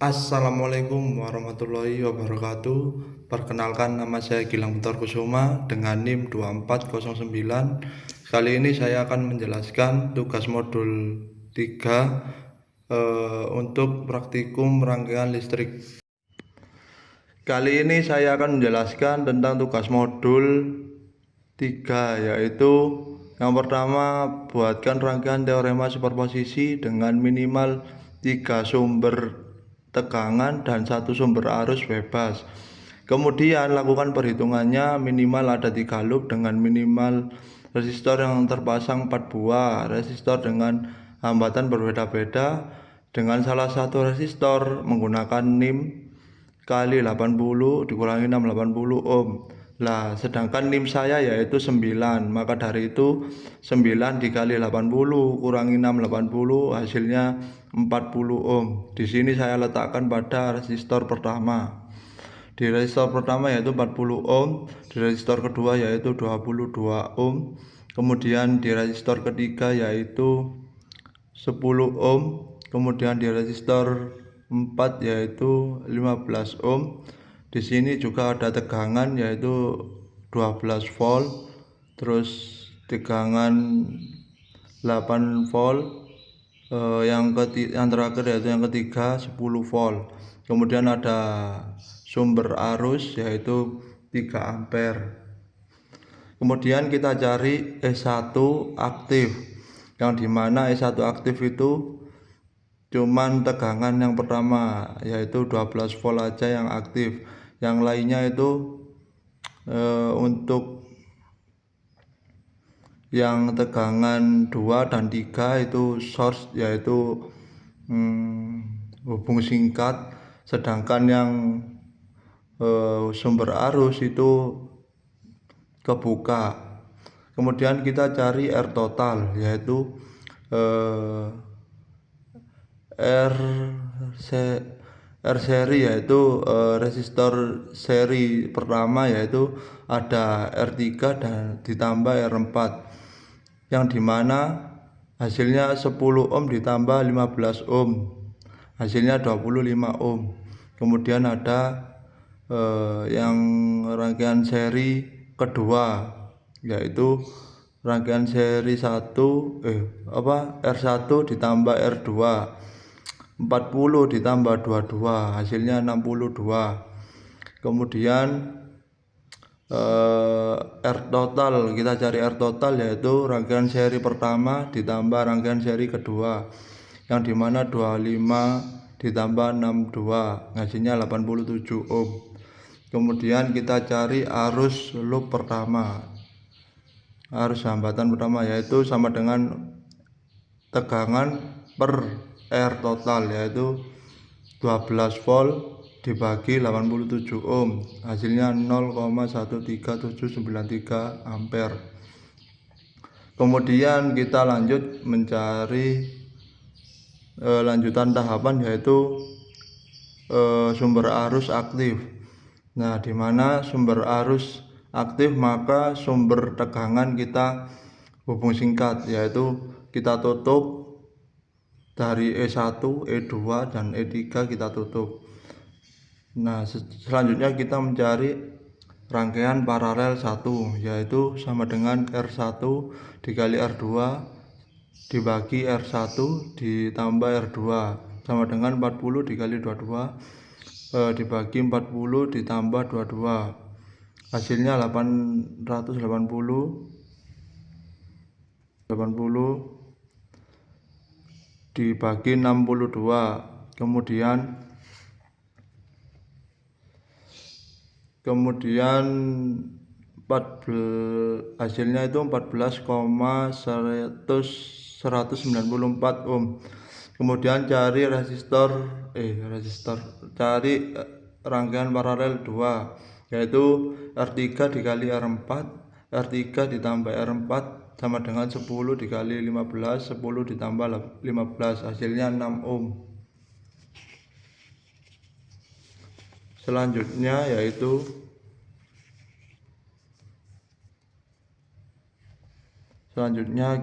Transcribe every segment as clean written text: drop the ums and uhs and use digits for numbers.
Assalamualaikum warahmatullahi wabarakatuh. Perkenalkan, nama saya Gilang Putar Kusuma dengan NIM 2409. Kali ini saya akan menjelaskan tugas modul 3 untuk praktikum rangkaian listrik. Kali ini saya akan menjelaskan tentang tugas modul 3, yaitu yang pertama, buatkan rangkaian teorema superposisi dengan minimal 3 sumber tegangan dan 1 sumber arus bebas. Kemudian lakukan perhitungannya, minimal ada 3 loop dengan minimal resistor yang terpasang 4 buah resistor dengan hambatan berbeda-beda, dengan salah satu resistor menggunakan NIM kali 80 dikurangi 680 ohm. Lah, sedangkan NIM saya yaitu 9, maka dari itu 9 dikali 80 kurangi 680 hasilnya 40 ohm. Di sini saya letakkan pada resistor pertama. Di resistor pertama yaitu 40 ohm, di resistor kedua yaitu 22 ohm, kemudian di resistor ketiga yaitu 10 ohm, kemudian di resistor 4 yaitu 15 ohm. Di sini juga ada tegangan yaitu 12 volt, terus tegangan 8 volt, yang terakhir yaitu yang ketiga 10 volt. Kemudian ada sumber arus yaitu 3 ampere. Kemudian kita cari E1 aktif, yang dimana E1 aktif itu cuman tegangan yang pertama yaitu 12 volt aja yang aktif, yang lainnya itu untuk yang tegangan 2 dan 3 itu source yaitu hubung singkat, sedangkan yang sumber arus itu kebuka. Kemudian kita cari R total yaitu R seri yaitu resistor seri pertama yaitu ada R3 dan ditambah R4, yang dimana hasilnya 10 ohm ditambah 15 ohm hasilnya 25 ohm. Kemudian ada yang rangkaian seri kedua yaitu rangkaian seri 1 R1 ditambah R2 40 ditambah 22 hasilnya 62. Kemudian R total, kita cari R total yaitu rangkaian seri pertama ditambah rangkaian seri kedua, yang dimana 25 ditambah 62 hasilnya 87 ohm. Kemudian kita cari arus loop pertama, arus hambatan pertama yaitu sama dengan tegangan per R total yaitu 12 volt dibagi 87 ohm hasilnya 0,13793 ampere. Kemudian kita lanjut mencari lanjutan tahapan yaitu sumber arus aktif. Nah, dimana sumber arus aktif maka sumber tegangan kita hubung singkat yaitu kita tutup dari E1, E2 dan E3 kita tutup. Nah, selanjutnya kita mencari rangkaian paralel 1 yaitu sama dengan R1 dikali R2 dibagi R1 ditambah R2 sama dengan 40 dikali 22 dibagi 40 ditambah 22 hasilnya 880 dibagi 62. Kemudian 14 hasilnya itu 14,194 ohm. Kemudian cari cari rangkaian paralel 2 yaitu R3 dikali R4, R3 ditambah R4 sama dengan 10 dikali 15, 10 ditambah 15 hasilnya 6 ohm. Selanjutnya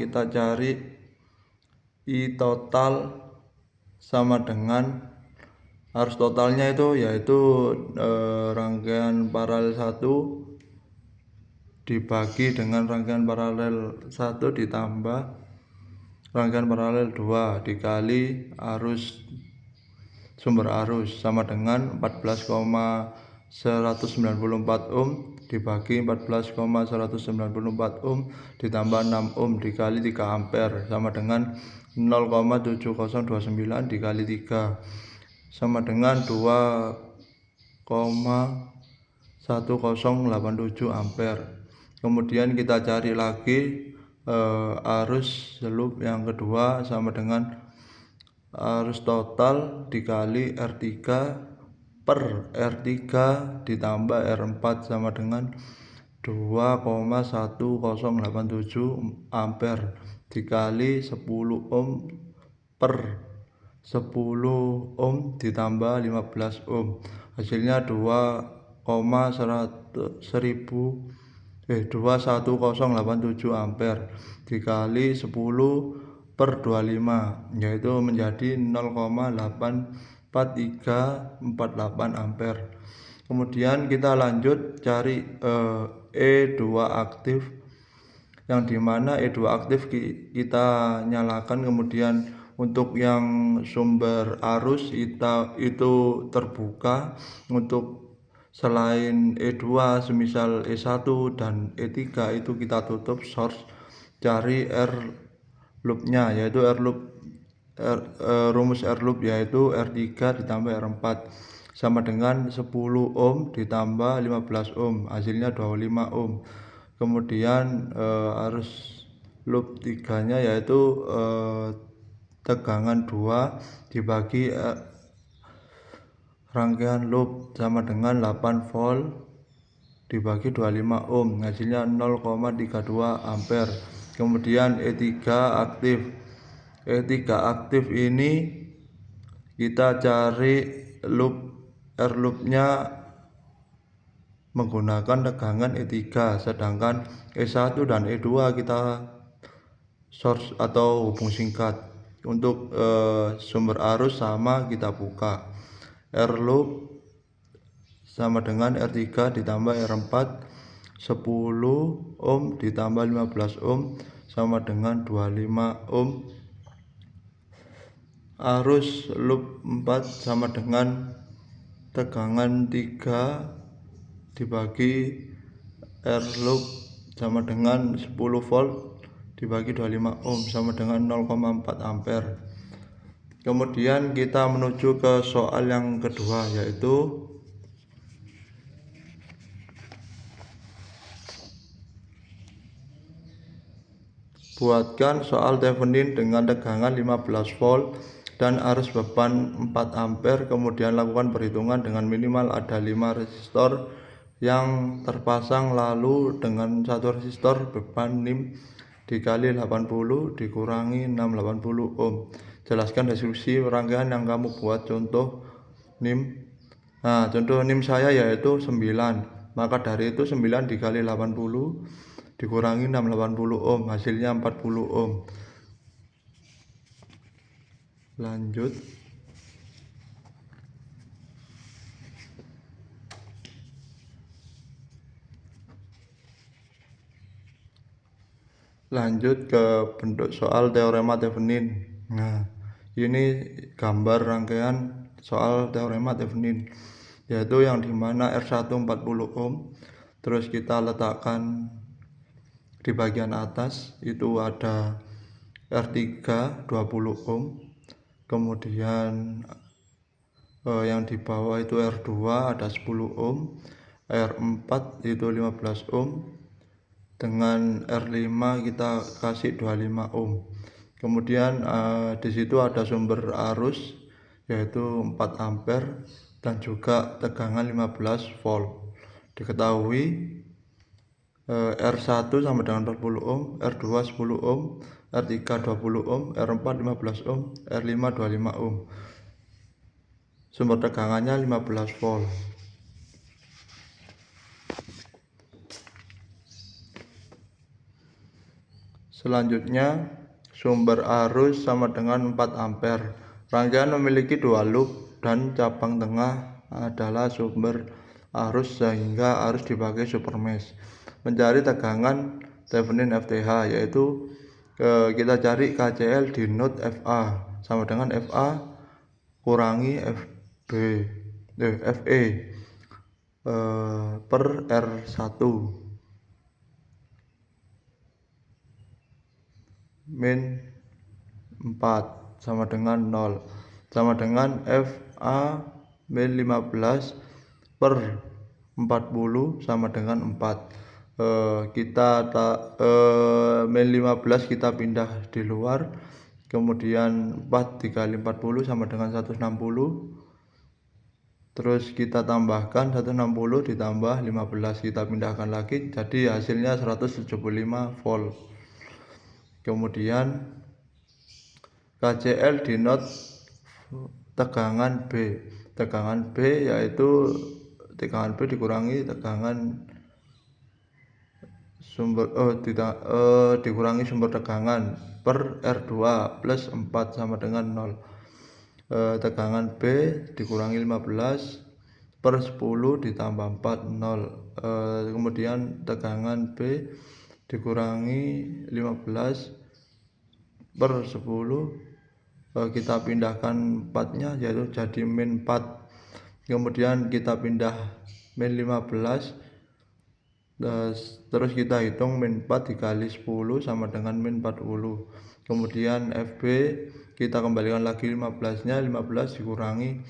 kita cari I total sama dengan Arus totalnya itu yaitu rangkaian paralel 1 dibagi dengan rangkaian paralel 1 ditambah rangkaian paralel 2 dikali arus sumber arus sama dengan 14,194 ohm dibagi 14,194 ohm ditambah 6 ohm dikali 3 ampere sama dengan 0,7029 dikali 3 sama dengan 2,1087 ampere. Kemudian kita cari lagi arus loop yang kedua sama dengan arus total dikali R3 per R3 ditambah R4 sama dengan 2,1087 ampere dikali 10 ohm per 10 ohm ditambah 15 ohm hasilnya 2,1087 ampere dikali 10 per 25 yaitu menjadi 0,84348 ampere. Kemudian kita lanjut cari E2 aktif, yang dimana E2 aktif kita nyalakan. Kemudian untuk yang sumber arus itu terbuka. Untuk selain E2 semisal E1 dan E3 itu kita tutup source. Cari R loopnya yaitu rumus R loop yaitu R3 ditambah R4 sama dengan 10 ohm ditambah 15 ohm hasilnya 25 ohm. Kemudian arus loop 3 nya yaitu tegangan 2 dibagi rangkaian loop sama dengan 8 volt dibagi 25 ohm hasilnya 0,32 ampere. Kemudian E3 aktif. E3 aktif ini kita cari R loopnya menggunakan tegangan E3, sedangkan E1 dan E2 kita source atau hubung singkat. Untuk sumber arus sama kita buka. R loop sama dengan R3 ditambah R4 10 ohm ditambah 15 ohm sama dengan 25 ohm. Arus loop 4 sama dengan tegangan 3 dibagi R loop sama dengan 10 volt dibagi 25 ohm sama dengan 0,4 ampere. Kemudian kita menuju ke soal yang kedua, yaitu buatkan soal Thevenin dengan tegangan 15 volt dan arus beban 4 ampere. Kemudian lakukan perhitungan dengan minimal ada 5 resistor yang terpasang, lalu dengan satu resistor beban NIM dikali 80 dikurangi 680 ohm. Jelaskan deskripsi rangkaian yang kamu buat. Contoh NIM. Contoh NIM saya yaitu 9. Maka dari itu 9 dikali 80 dikurangi 680 ohm hasilnya 40 ohm. Lanjut ke bentuk soal teorema Thevenin. Ini gambar rangkaian soal teorema Thevenin, yaitu yang dimana R1 40 ohm. Terus kita letakkan di bagian atas itu ada R3 20 ohm. Kemudian yang di bawah itu R2 ada 10 ohm, R4 itu 15 ohm, dengan R5 kita kasih 25 ohm. Kemudian di situ ada sumber arus yaitu 4 ampere dan juga tegangan 15 volt. Diketahui R1 sama dengan 40 ohm, R2 10 ohm, R3 20 ohm, R4 15 ohm, R5 25 ohm. Sumber tegangannya 15 volt. Selanjutnya sumber arus sama dengan 4 ampere. Rangkaian memiliki dua loop dan cabang tengah adalah sumber arus sehingga arus dipakai supermesh. Mencari tegangan Thevenin FTH yaitu kita cari KCL di node FA sama dengan FA kurangi FE per R1 min 4 sama dengan 0 sama dengan FA min 15 per 40 sama dengan 4. Min 15 kita pindah di luar, kemudian 4 dikali 40 sama dengan 160, terus kita tambahkan 160 ditambah 15, kita pindahkan lagi, jadi hasilnya 175 volt. Kemudian KCL di node tegangan B yaitu tegangan B dikurangi tegangan dikurangi sumber tegangan per R2 plus 4 sama dengan 0. Tegangan B dikurangi 15 per 10 ditambah 4 0. Kemudian tegangan B dikurangi 15 per 10, kita pindahkan 4 nya yaitu jadi min 4. Kemudian kita pindah min 15, terus kita hitung min 4 dikali 10 sama dengan min 40. Kemudian FB kita kembalikan lagi 15 nya, 15 dikurangi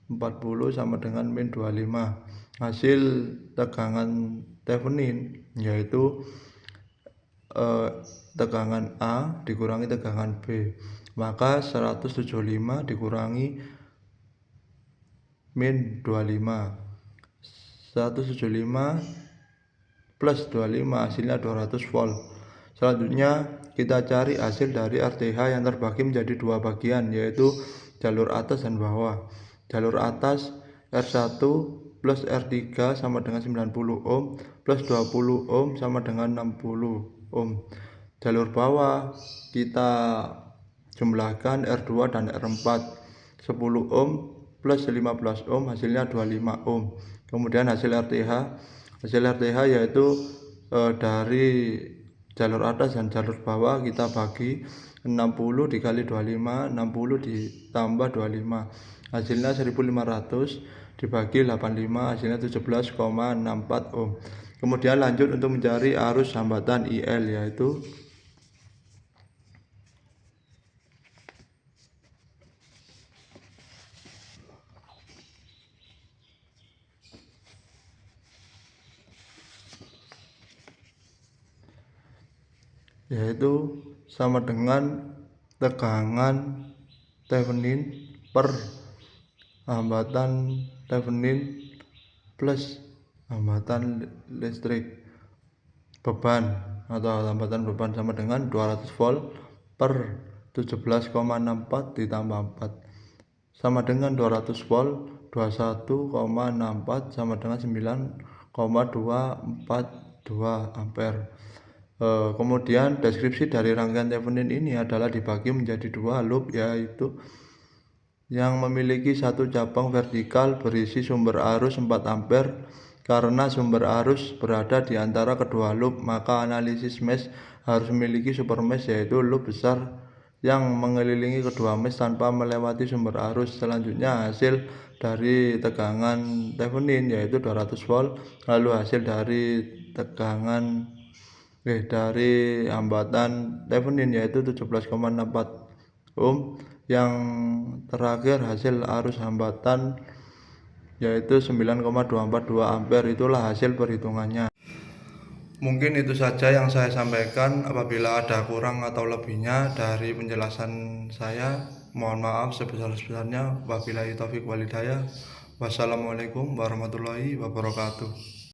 40 sama dengan min 25. Hasil tegangan Thevenin yaitu tegangan A dikurangi tegangan B, maka 175 dikurangi min 25, 175 plus 25 hasilnya 200 volt. Selanjutnya kita cari hasil dari RTH yang terbagi menjadi dua bagian, yaitu jalur atas dan bawah. Jalur atas R1 plus R3 sama dengan 90 ohm plus 20 ohm sama dengan 60 ohm. Jalur bawah kita jumlahkan R2 dan R4, 10 ohm plus 15 ohm hasilnya 25 ohm. Kemudian hasil RTH yaitu dari jalur atas dan jalur bawah kita bagi 60 dikali 25, 60 ditambah 25, hasilnya 1500 dibagi 85, hasilnya 17,64 ohm. Kemudian lanjut untuk mencari arus hambatan IL yaitu sama dengan tegangan Thevenin per hambatan Thevenin plus hambatan listrik beban atau hambatan beban sama dengan 200 volt per 17,64 ditambah 4 sama dengan 200 volt, 21,64 sama dengan 9,242 ampere. Kemudian deskripsi dari rangkaian Thevenin ini adalah dibagi menjadi dua loop, yaitu yang memiliki satu cabang vertikal berisi sumber arus 4 ampere. Karena sumber arus berada di antara kedua loop, maka analisis mesh harus memiliki supermesh, yaitu loop besar yang mengelilingi kedua mesh tanpa melewati sumber arus. Selanjutnya hasil dari tegangan Thevenin yaitu 200 volt, lalu hasil dari tegangan dari hambatan Thevenin yaitu 17,64 ohm. Yang terakhir hasil arus hambatan yaitu 9,242 ampere. Itulah hasil perhitungannya. Mungkin itu saja yang saya sampaikan. Apabila ada kurang atau lebihnya dari penjelasan saya, mohon maaf sebesar-besarnya. Wabillahi taufik walhidayah. Wassalamualaikum warahmatullahi wabarakatuh.